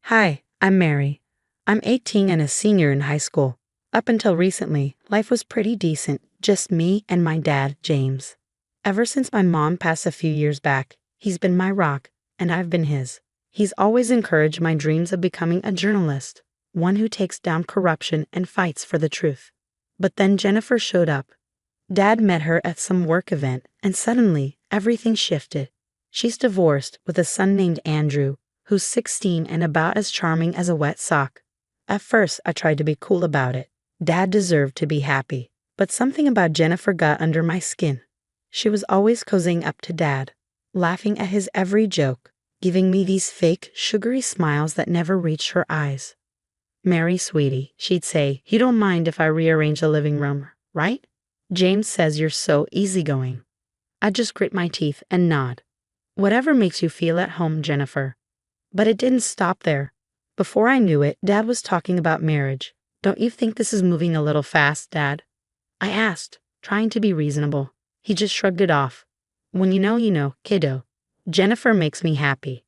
Hi, I'm Mary. I'm 18 and a senior in high school. Up until recently, life was pretty decent, just me and my dad, James. Ever since my mom passed a few years back, he's been my rock, and I've been his. He's always encouraged my dreams of becoming a journalist, one who takes down corruption and fights for the truth. But then Jennifer showed up. Dad met her at some work event, and suddenly, everything shifted. She's divorced with a son named Andrew, who's 16 and about as charming as a wet sock. At first, I tried to be cool about it. Dad deserved to be happy. But something about Jennifer got under my skin. She was always cozying up to Dad, laughing at his every joke, giving me these fake, sugary smiles that never reached her eyes. "Mary, sweetie," she'd say, "you don't mind if I rearrange the living room, right? James says you're so easygoing." I'd just grit my teeth and nod. "Whatever makes you feel at home, Jennifer." But it didn't stop there. Before I knew it, Dad was talking about marriage. "Don't you think this is moving a little fast, Dad?" I asked, trying to be reasonable. He just shrugged it off. "When you know, kiddo. Jennifer makes me happy."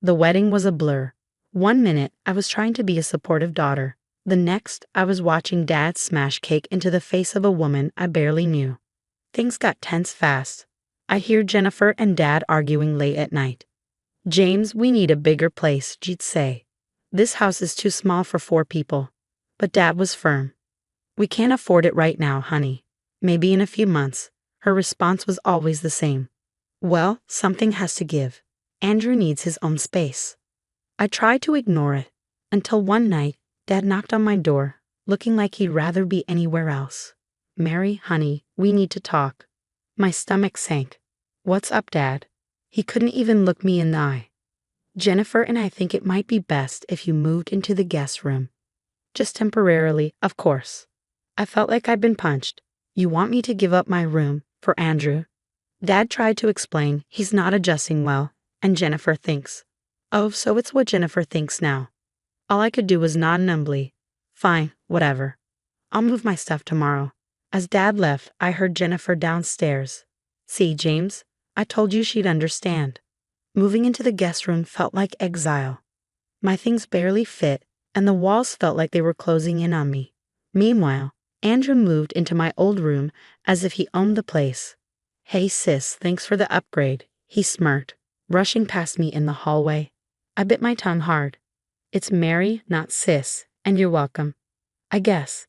The wedding was a blur. One minute, I was trying to be a supportive daughter. The next, I was watching Dad smash cake into the face of a woman I barely knew. Things got tense fast. I hear Jennifer and Dad arguing late at night. "James, we need a bigger place," she'd say. "This house is too small for 4 people. But Dad was firm. "We can't afford it right now, honey. Maybe in a few months." Her response was always the same. "Well, something has to give. Andrew needs his own space." I tried to ignore it, until one night, Dad knocked on my door, looking like he'd rather be anywhere else. "Mary, honey, we need to talk." My stomach sank. "What's up, Dad?" He couldn't even look me in the eye. "Jennifer and I think it might be best if you moved into the guest room. Just temporarily, of course." I felt like I'd been punched. "You want me to give up my room for Andrew?" Dad tried to explain he's not adjusting well, and Jennifer thinks. Oh, so it's what Jennifer thinks now. All I could do was nod numbly. "Fine, whatever. I'll move my stuff tomorrow." As Dad left, I heard Jennifer downstairs. "See, James, I told you she'd understand." Moving into the guest room felt like exile. My things barely fit, and the walls felt like they were closing in on me. Meanwhile, Andrew moved into my old room as if he owned the place. "Hey sis, thanks for the upgrade," he smirked, rushing past me in the hallway. I bit my tongue hard. "It's Mary, not sis, and you're welcome, I guess."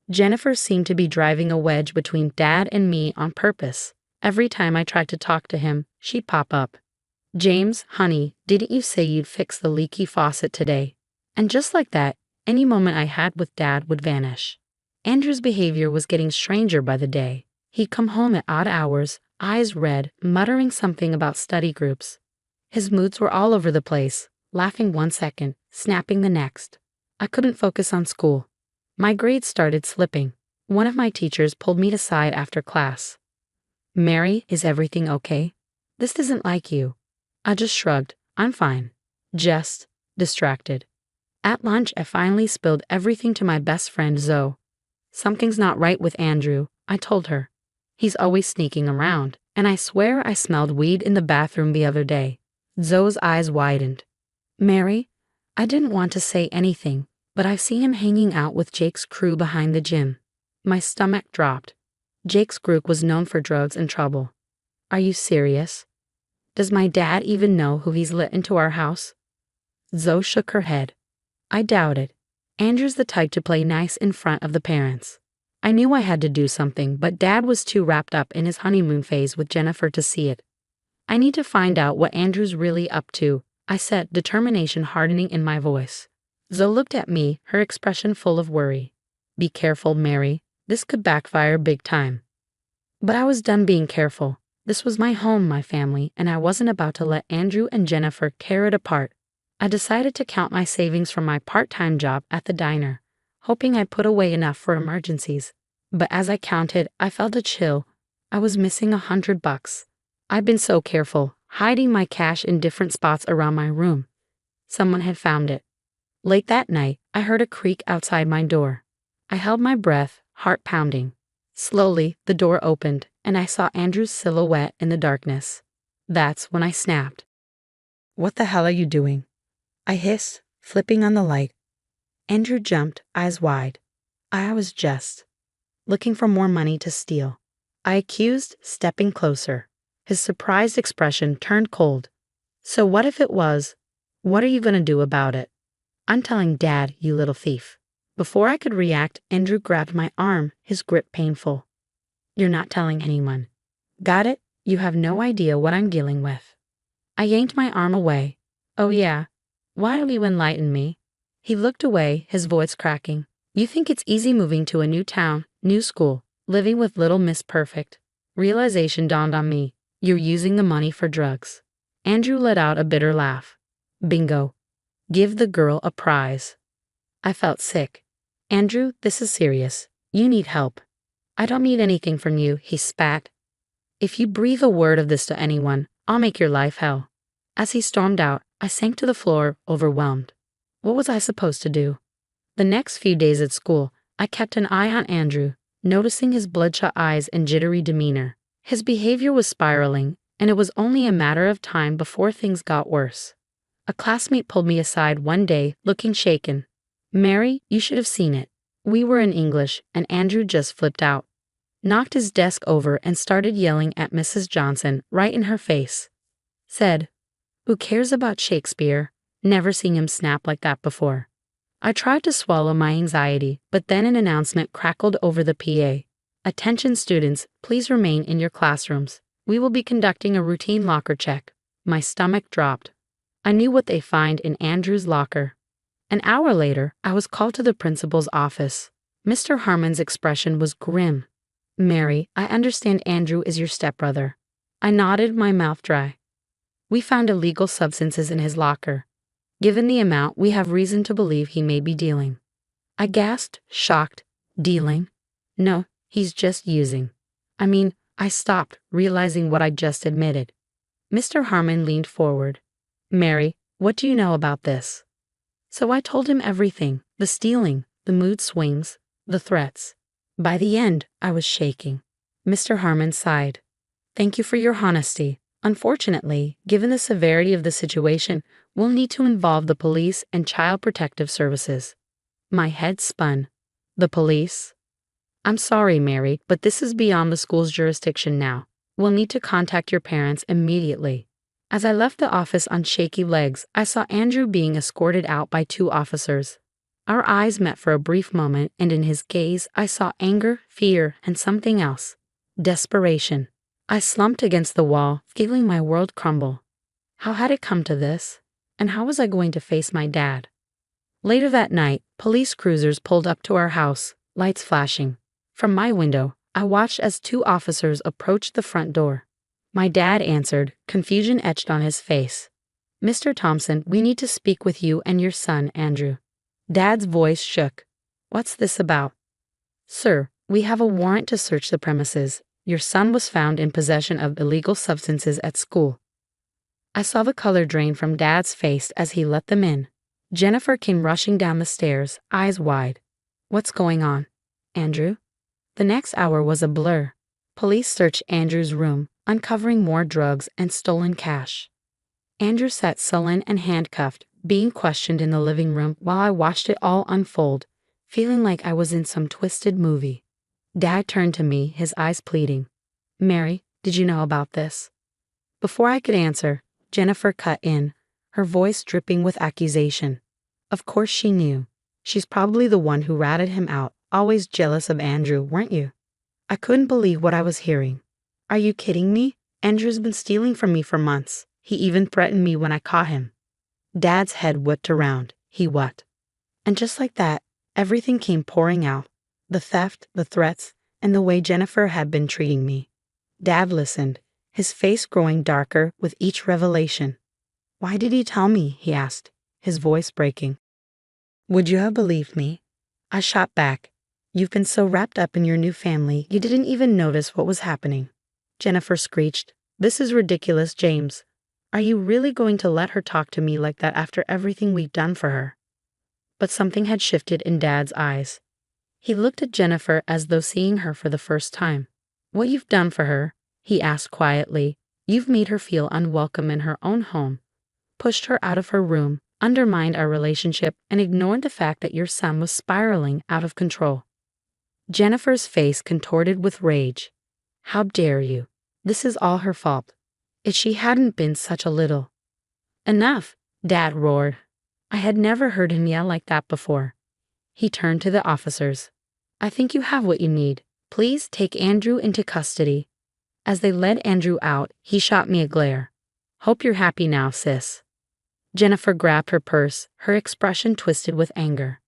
Jennifer seemed to be driving a wedge between Dad and me on purpose. Every time I tried to talk to him, she'd pop up. "James, honey, didn't you say you'd fix the leaky faucet today?" And just like that, any moment I had with Dad would vanish. Andrew's behavior was getting stranger by the day. He'd come home at odd hours, eyes red, muttering something about study groups. His moods were all over the place, laughing one second, snapping the next. I couldn't focus on school. My grades started slipping. One of my teachers pulled me aside after class. "Mary, is everything okay? This isn't like you." I just shrugged. "I'm fine. Just distracted." At lunch, I finally spilled everything to my best friend Zoe. "Something's not right with Andrew," I told her. "He's always sneaking around, and I swear I smelled weed in the bathroom the other day." Zoe's eyes widened. "Mary, I didn't want to say anything, but I see him hanging out with Jake's crew behind the gym." My stomach dropped. Jake's group was known for drugs and trouble. "Are you serious? Does my dad even know who he's let into our house?" Zoe shook her head. "I doubt it. Andrew's the type to play nice in front of the parents." I knew I had to do something, but Dad was too wrapped up in his honeymoon phase with Jennifer to see it. "I need to find out what Andrew's really up to," I said, determination hardening in my voice. Zoe looked at me, her expression full of worry. "Be careful, Mary. This could backfire big time." But I was done being careful. This was my home, my family, and I wasn't about to let Andrew and Jennifer tear it apart. I decided to count my savings from my part-time job at the diner, hoping I'd put away enough for emergencies. But as I counted, I felt a chill. I was missing $100. I'd been so careful, hiding my cash in different spots around my room. Someone had found it. Late that night, I heard a creak outside my door. I held my breath, heart pounding. Slowly, the door opened, and I saw Andrew's silhouette in the darkness. That's when I snapped. "What the hell are you doing?" I hissed, Flipping on the light, Andrew jumped, eyes wide. I was just looking for more money to steal, I accused, stepping closer. His surprised expression turned cold. So what if it was? What are you going to do about it? I'm telling Dad, you little thief. Before I could react, Andrew grabbed my arm, his grip painful. You're not telling anyone. Got it? You have no idea what I'm dealing with. I yanked my arm away. Oh yeah? Why don't you enlighten me? He looked away, his voice cracking. You think it's easy moving to a new town, new school, living with little Miss Perfect. Realization dawned on me. You're using the money for drugs. Andrew let out a bitter laugh. Bingo. Give the girl a prize. I felt sick. Andrew, this is serious. You need help. I don't need anything from you, he spat. If you breathe a word of this to anyone, I'll make your life hell. As he stormed out, I sank to the floor, overwhelmed. What was I supposed to do? The next few days at school, I kept an eye on Andrew, noticing his bloodshot eyes and jittery demeanor. His behavior was spiraling, and it was only a matter of time before things got worse. A classmate pulled me aside one day, looking shaken. Mary, you should have seen it. We were in English, and Andrew just flipped out. Knocked his desk over and started yelling at Mrs. Johnson right in her face. Said, who cares about Shakespeare? Never seen him snap like that before. I tried to swallow my anxiety, but then an announcement crackled over the PA. Attention students, please remain in your classrooms. We will be conducting a routine locker check. My stomach dropped. I knew what they find in Andrew's locker. An hour later, I was called to the principal's office. Mr. Harmon's expression was grim. Mary, I understand Andrew is your stepbrother. I nodded, my mouth dry. We found illegal substances in his locker. Given the amount, we have reason to believe he may be dealing. I gasped, shocked. Dealing? No, he's just using. I stopped, realizing what I just admitted. Mr. Harmon leaned forward. Mary, what do you know about this? So I told him everything, the stealing, the mood swings, the threats. By the end, I was shaking. Mr. Harmon sighed. Thank you for your honesty. Unfortunately, given the severity of the situation, we'll need to involve the police and Child Protective Services. My head spun. The police? I'm sorry, Mary, but this is beyond the school's jurisdiction now. We'll need to contact your parents immediately. As I left the office on shaky legs, I saw Andrew being escorted out by 2 officers. Our eyes met for a brief moment, and in his gaze I saw anger, fear, and something else. Desperation. I slumped against the wall, feeling my world crumble. How had it come to this? And how was I going to face my dad? Later that night, police cruisers pulled up to our house, lights flashing. From my window, I watched as 2 officers approached the front door. My dad answered, confusion etched on his face. Mr. Thompson, we need to speak with you and your son, Andrew. Dad's voice shook. What's this about? Sir, we have a warrant to search the premises. Your son was found in possession of illegal substances at school. I saw the color drain from Dad's face as he let them in. Jennifer came rushing down the stairs, eyes wide. What's going on? Andrew? The next hour was a blur. Police searched Andrew's room, uncovering more drugs and stolen cash. Andrew sat sullen and handcuffed, being questioned in the living room while I watched it all unfold, feeling like I was in some twisted movie. Dad turned to me, his eyes pleading. Mary, did you know about this? Before I could answer, Jennifer cut in, her voice dripping with accusation. Of course she knew. She's probably the one who ratted him out, always jealous of Andrew, weren't you? I couldn't believe what I was hearing. Are you kidding me? Andrew's been stealing from me for months. He even threatened me when I caught him. Dad's head whipped around. He what? And just like that, everything came pouring out. The theft, the threats, and the way Jennifer had been treating me. Dad listened, his face growing darker with each revelation. Why did he tell me? He asked, his voice breaking. Would you have believed me? I shot back. You've been so wrapped up in your new family, you didn't even notice what was happening. Jennifer screeched. This is ridiculous, James. Are you really going to let her talk to me like that after everything we've done for her? But something had shifted in Dad's eyes. He looked at Jennifer as though seeing her for the first time. What you've done for her, he asked quietly, you've made her feel unwelcome in her own home, pushed her out of her room, undermined our relationship, and ignored the fact that your son was spiraling out of control. Jennifer's face contorted with rage. How dare you? This is all her fault. If she hadn't been such a little. Enough, Dad roared. I had never heard him yell like that before. He turned to the officers. I think you have what you need. Please take Andrew into custody. As they led Andrew out, he shot me a glare. Hope you're happy now, sis. Jennifer grabbed her purse, her expression twisted with anger.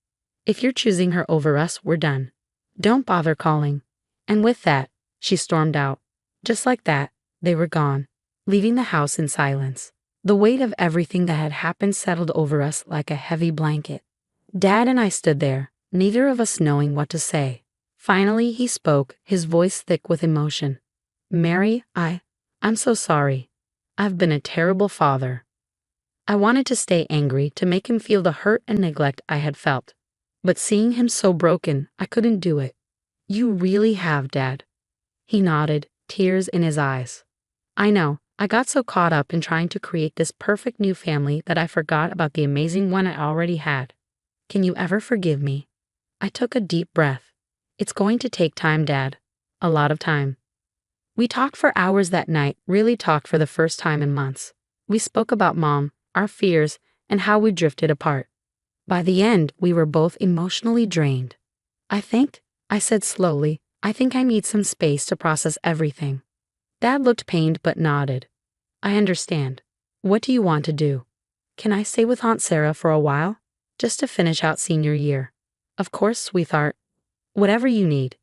If you're choosing her over us, we're done. Don't bother calling. And with that, she stormed out. Just like that, they were gone, leaving the house in silence. The weight of everything that had happened settled over us like a heavy blanket. Dad and I stood there, neither of us knowing what to say. Finally, he spoke, his voice thick with emotion. Mary, I'm so sorry. I've been a terrible father. I wanted to stay angry to make him feel the hurt and neglect I had felt. But seeing him so broken, I couldn't do it. You really have, Dad. He nodded, tears in his eyes. I know, I got so caught up in trying to create this perfect new family that I forgot about the amazing one I already had. Can you ever forgive me? I took a deep breath. It's going to take time, Dad. A lot of time. We talked for hours that night, really talked for the first time in months. We spoke about Mom, our fears, and how we drifted apart. By the end, we were both emotionally drained. I said slowly, I think I need some space to process everything. Dad looked pained but nodded. I understand. What do you want to do? Can I stay with Aunt Sarah for a while? Just to finish out senior year. Of course, sweetheart. Whatever you need.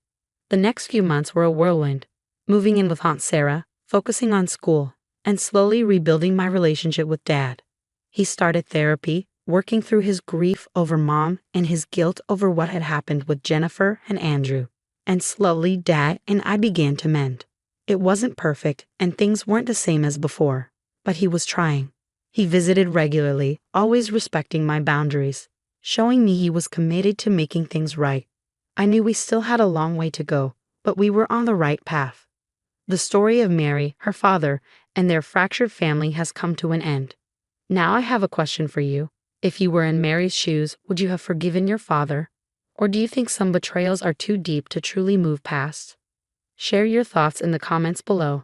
The next few months were a whirlwind. Moving in with Aunt Sarah, focusing on school, and slowly rebuilding my relationship with Dad. He started therapy, working through his grief over Mom and his guilt over what had happened with Jennifer and Andrew. And slowly Dad and I began to mend. It wasn't perfect and things weren't the same as before, but he was trying. He visited regularly, always respecting my boundaries, showing me he was committed to making things right. I knew we still had a long way to go, but we were on the right path. The story of Mary, her father, and their fractured family has come to an end. Now I have a question for you. If you were in Mary's shoes, would you have forgiven your father? Or do you think some betrayals are too deep to truly move past? Share your thoughts in the comments below.